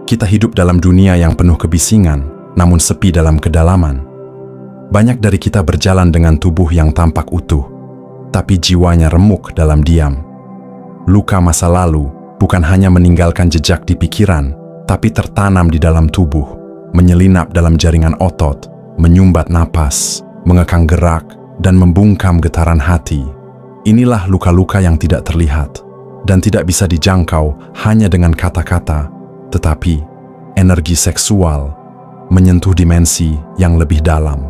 Kita hidup dalam dunia yang penuh kebisingan, namun sepi dalam kedalaman. Banyak dari kita berjalan dengan tubuh yang tampak utuh, tapi jiwanya remuk dalam diam. Luka masa lalu bukan hanya meninggalkan jejak di pikiran, tapi tertanam di dalam tubuh, menyelinap dalam jaringan otot, menyumbat napas, mengekang gerak, dan membungkam getaran hati. Inilah luka-luka yang tidak terlihat dan tidak bisa dijangkau hanya dengan kata-kata, tetapi energi seksual menyentuh dimensi yang lebih dalam.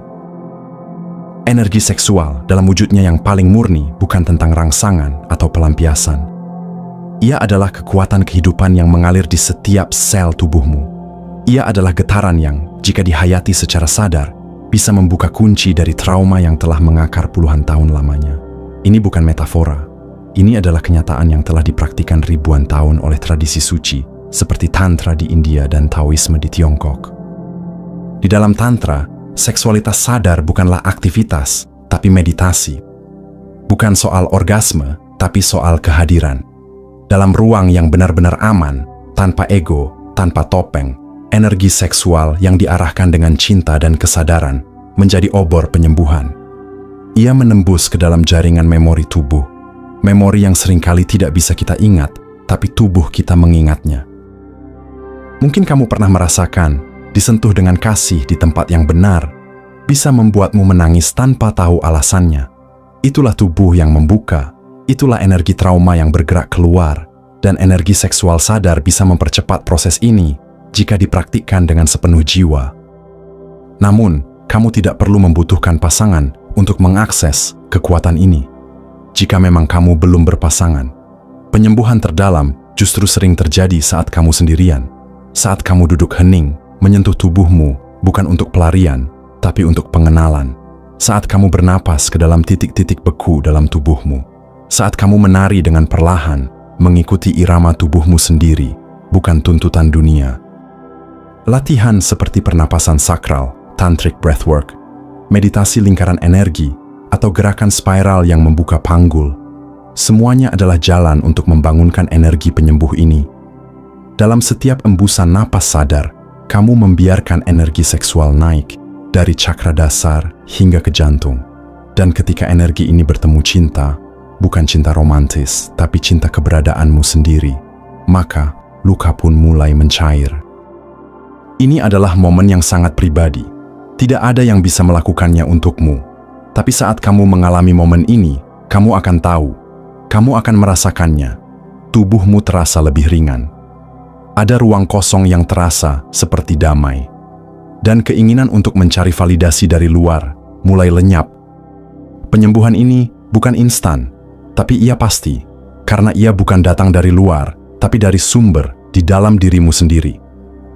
Energi seksual dalam wujudnya yang paling murni bukan tentang rangsangan atau pelampiasan. Ia adalah kekuatan kehidupan yang mengalir di setiap sel tubuhmu. Ia adalah getaran yang, jika dihayati secara sadar, bisa membuka kunci dari trauma yang telah mengakar puluhan tahun lamanya. Ini bukan metafora. Ini adalah kenyataan yang telah dipraktikkan ribuan tahun oleh tradisi suci, seperti Tantra di India dan Taoisme di Tiongkok. Di dalam Tantra, seksualitas sadar bukanlah aktivitas, tapi meditasi. Bukan soal orgasme, tapi soal kehadiran. Dalam ruang yang benar-benar aman, tanpa ego, tanpa topeng, energi seksual yang diarahkan dengan cinta dan kesadaran menjadi obor penyembuhan. Ia menembus ke dalam jaringan memori tubuh, memori yang seringkali tidak bisa kita ingat, tapi tubuh kita mengingatnya. Mungkin kamu pernah merasakan disentuh dengan kasih di tempat yang benar, bisa membuatmu menangis tanpa tahu alasannya. Itulah tubuh yang membuka, itulah energi trauma yang bergerak keluar, dan energi seksual sadar bisa mempercepat proses ini jika dipraktikkan dengan sepenuh jiwa. Namun, kamu tidak perlu membutuhkan pasangan untuk mengakses kekuatan ini. Jika memang kamu belum berpasangan, penyembuhan terdalam justru sering terjadi saat kamu sendirian, saat kamu duduk hening, menyentuh tubuhmu bukan untuk pelarian, tapi untuk pengenalan. Saat kamu bernapas ke dalam titik-titik beku dalam tubuhmu. Saat kamu menari dengan perlahan, mengikuti irama tubuhmu sendiri, bukan tuntutan dunia. Latihan seperti pernapasan sakral, tantric breathwork, meditasi lingkaran energi, atau gerakan spiral yang membuka panggul, semuanya adalah jalan untuk membangunkan energi penyembuh ini. Dalam setiap embusan napas sadar, kamu membiarkan energi seksual naik dari cakra dasar hingga ke jantung. Dan ketika energi ini bertemu cinta, bukan cinta romantis, tapi cinta keberadaanmu sendiri, maka luka pun mulai mencair. Ini adalah momen yang sangat pribadi. Tidak ada yang bisa melakukannya untukmu. Tapi saat kamu mengalami momen ini, kamu akan tahu, kamu akan merasakannya. Tubuhmu terasa lebih ringan. Ada ruang kosong yang terasa seperti damai. Dan keinginan untuk mencari validasi dari luar mulai lenyap. Penyembuhan ini bukan instan, tapi ia pasti, karena ia bukan datang dari luar, tapi dari sumber di dalam dirimu sendiri.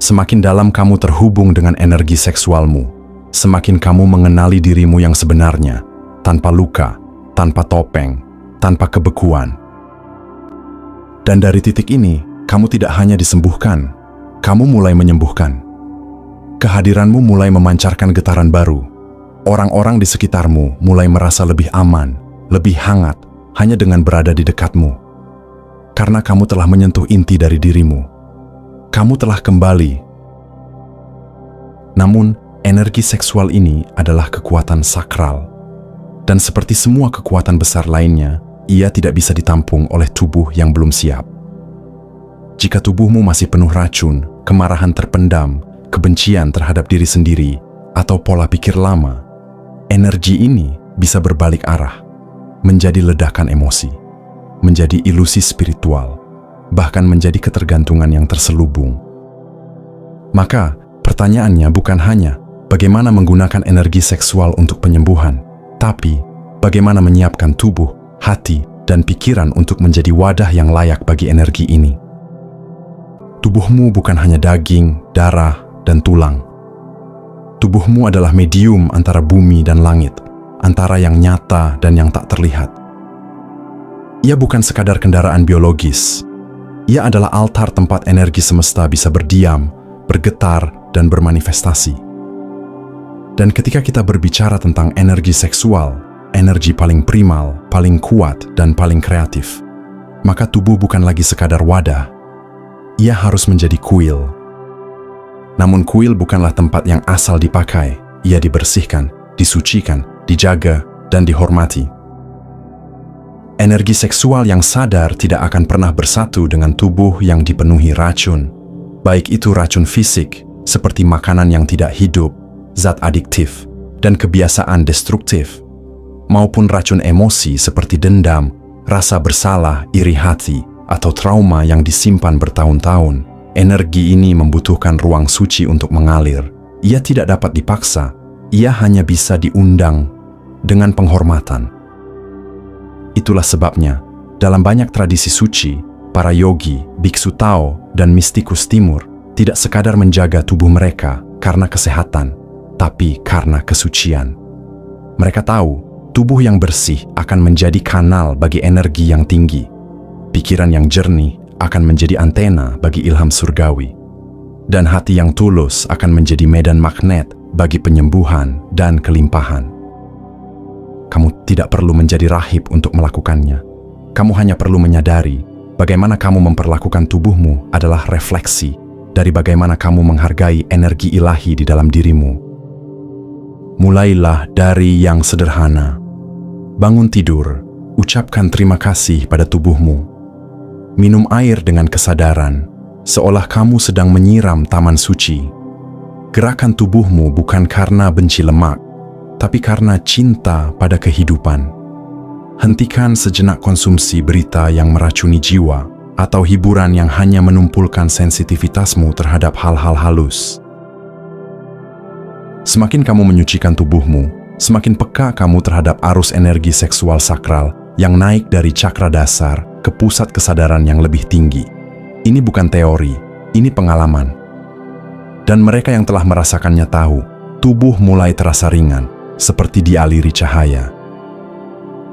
Semakin dalam kamu terhubung dengan energi seksualmu, semakin kamu mengenali dirimu yang sebenarnya, tanpa luka, tanpa topeng, tanpa kebekuan. Dan dari titik ini, kamu tidak hanya disembuhkan, kamu mulai menyembuhkan. Kehadiranmu mulai memancarkan getaran baru. Orang-orang di sekitarmu mulai merasa lebih aman, lebih hangat, hanya dengan berada di dekatmu. Karena kamu telah menyentuh inti dari dirimu. Kamu telah kembali. Namun, energi seksual ini adalah kekuatan sakral. Dan seperti semua kekuatan besar lainnya, ia tidak bisa ditampung oleh tubuh yang belum siap. Jika tubuhmu masih penuh racun, kemarahan terpendam, kebencian terhadap diri sendiri, atau pola pikir lama, energi ini bisa berbalik arah, menjadi ledakan emosi, menjadi ilusi spiritual, bahkan menjadi ketergantungan yang terselubung. Maka, pertanyaannya bukan hanya bagaimana menggunakan energi seksual untuk penyembuhan, tapi bagaimana menyiapkan tubuh, hati, dan pikiran untuk menjadi wadah yang layak bagi energi ini. Tubuhmu bukan hanya daging, darah, dan tulang. Tubuhmu adalah medium antara bumi dan langit, antara yang nyata dan yang tak terlihat. Ia bukan sekadar kendaraan biologis. Ia adalah altar tempat energi semesta bisa berdiam, bergetar, dan bermanifestasi. Dan ketika kita berbicara tentang energi seksual, energi paling primal, paling kuat, dan paling kreatif, maka tubuh bukan lagi sekadar wadah. Ia harus menjadi kuil, Namun kuil bukanlah tempat yang asal dipakai. Ia dibersihkan, disucikan, dijaga, dan dihormati. Energi seksual yang sadar tidak akan pernah bersatu dengan tubuh yang dipenuhi racun. Baik itu racun fisik, seperti makanan yang tidak hidup, zat adiktif, dan kebiasaan destruktif, maupun racun emosi seperti dendam, rasa bersalah, iri hati, atau trauma yang disimpan bertahun-tahun. Energi ini membutuhkan ruang suci untuk mengalir. Ia tidak dapat dipaksa, ia hanya bisa diundang dengan penghormatan. Itulah sebabnya, dalam banyak tradisi suci, para yogi, biksu Tao, dan mistikus timur tidak sekadar menjaga tubuh mereka karena kesehatan, tapi karena kesucian. Mereka tahu, tubuh yang bersih akan menjadi kanal bagi energi yang tinggi. Pikiran yang jernih akan menjadi antena bagi ilham surgawi. Dan hati yang tulus akan menjadi medan magnet bagi penyembuhan dan kelimpahan. Kamu tidak perlu menjadi rahib untuk melakukannya. Kamu hanya perlu menyadari bagaimana kamu memperlakukan tubuhmu adalah refleksi dari bagaimana kamu menghargai energi ilahi di dalam dirimu. Mulailah dari yang sederhana. Bangun tidur, ucapkan terima kasih pada tubuhmu. Minum air dengan kesadaran, seolah kamu sedang menyiram taman suci. Gerakan tubuhmu bukan karena benci lemak, tapi karena cinta pada kehidupan. Hentikan sejenak konsumsi berita yang meracuni jiwa atau hiburan yang hanya menumpulkan sensitivitasmu terhadap hal-hal halus. Semakin kamu menyucikan tubuhmu, semakin peka kamu terhadap arus energi seksual sakral yang naik dari cakra dasar ke pusat kesadaran yang lebih tinggi. Ini bukan teori, ini pengalaman. Dan mereka yang telah merasakannya tahu, tubuh mulai terasa ringan, seperti dialiri cahaya.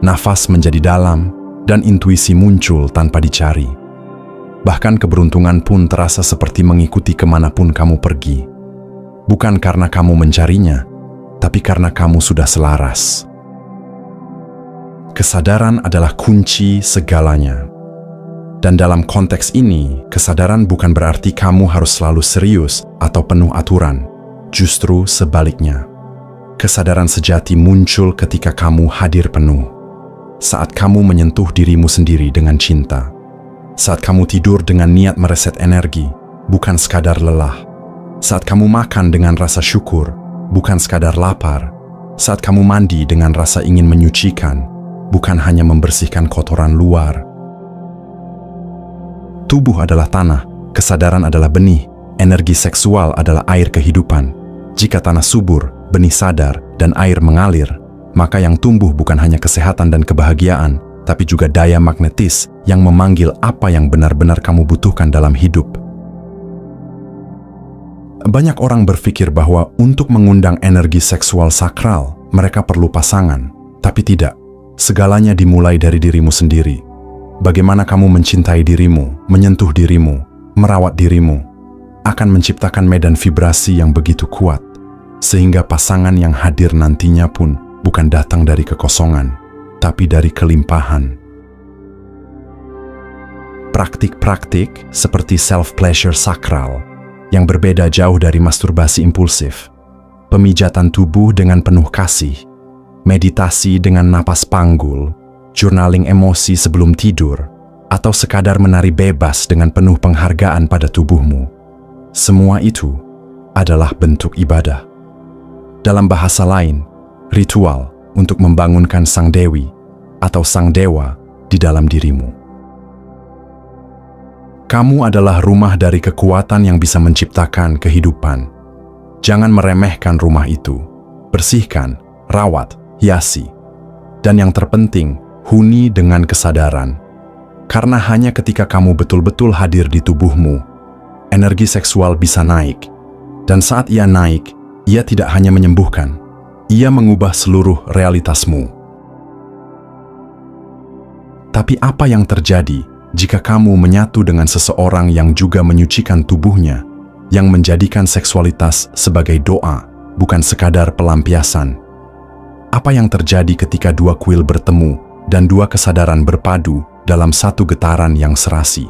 Nafas menjadi dalam, dan intuisi muncul tanpa dicari. Bahkan keberuntungan pun terasa seperti mengikuti kemanapun kamu pergi. Bukan karena kamu mencarinya, tapi karena kamu sudah selaras. Kesadaran adalah kunci segalanya. Dan dalam konteks ini, kesadaran bukan berarti kamu harus selalu serius atau penuh aturan. Justru sebaliknya. Kesadaran sejati muncul ketika kamu hadir penuh. Saat kamu menyentuh dirimu sendiri dengan cinta. Saat kamu tidur dengan niat mereset energi, bukan sekadar lelah. Saat kamu makan dengan rasa syukur, bukan sekadar lapar. Saat kamu mandi dengan rasa ingin menyucikan, bukan hanya membersihkan kotoran luar. Tubuh adalah tanah, kesadaran adalah benih, energi seksual adalah air kehidupan. Jika tanah subur, benih sadar, dan air mengalir, maka yang tumbuh bukan hanya kesehatan dan kebahagiaan, tapi juga daya magnetis yang memanggil apa yang benar-benar kamu butuhkan dalam hidup. Banyak orang berpikir bahwa untuk mengundang energi seksual sakral, mereka perlu pasangan. Tapi tidak, segalanya dimulai dari dirimu sendiri. Bagaimana kamu mencintai dirimu, menyentuh dirimu, merawat dirimu, akan menciptakan medan vibrasi yang begitu kuat, sehingga pasangan yang hadir nantinya pun bukan datang dari kekosongan, tapi dari kelimpahan. Praktik-praktik seperti self-pleasure sakral, yang berbeda jauh dari masturbasi impulsif, pemijatan tubuh dengan penuh kasih, meditasi dengan napas panggul, journaling emosi sebelum tidur, atau sekadar menari bebas dengan penuh penghargaan pada tubuhmu. Semua itu adalah bentuk ibadah. Dalam bahasa lain, ritual untuk membangunkan sang dewi atau sang dewa di dalam dirimu. Kamu adalah rumah dari kekuatan yang bisa menciptakan kehidupan. Jangan meremehkan rumah itu. Bersihkan, rawat, hiasi. Dan yang terpenting, huni dengan kesadaran. Karena hanya ketika kamu betul-betul hadir di tubuhmu, energi seksual bisa naik. Dan saat ia naik, ia tidak hanya menyembuhkan, ia mengubah seluruh realitasmu. Tapi apa yang terjadi jika kamu menyatu dengan seseorang yang juga menyucikan tubuhnya, yang menjadikan seksualitas sebagai doa, bukan sekadar pelampiasan? Apa yang terjadi ketika dua kuil bertemu dan dua kesadaran berpadu dalam satu getaran yang serasi?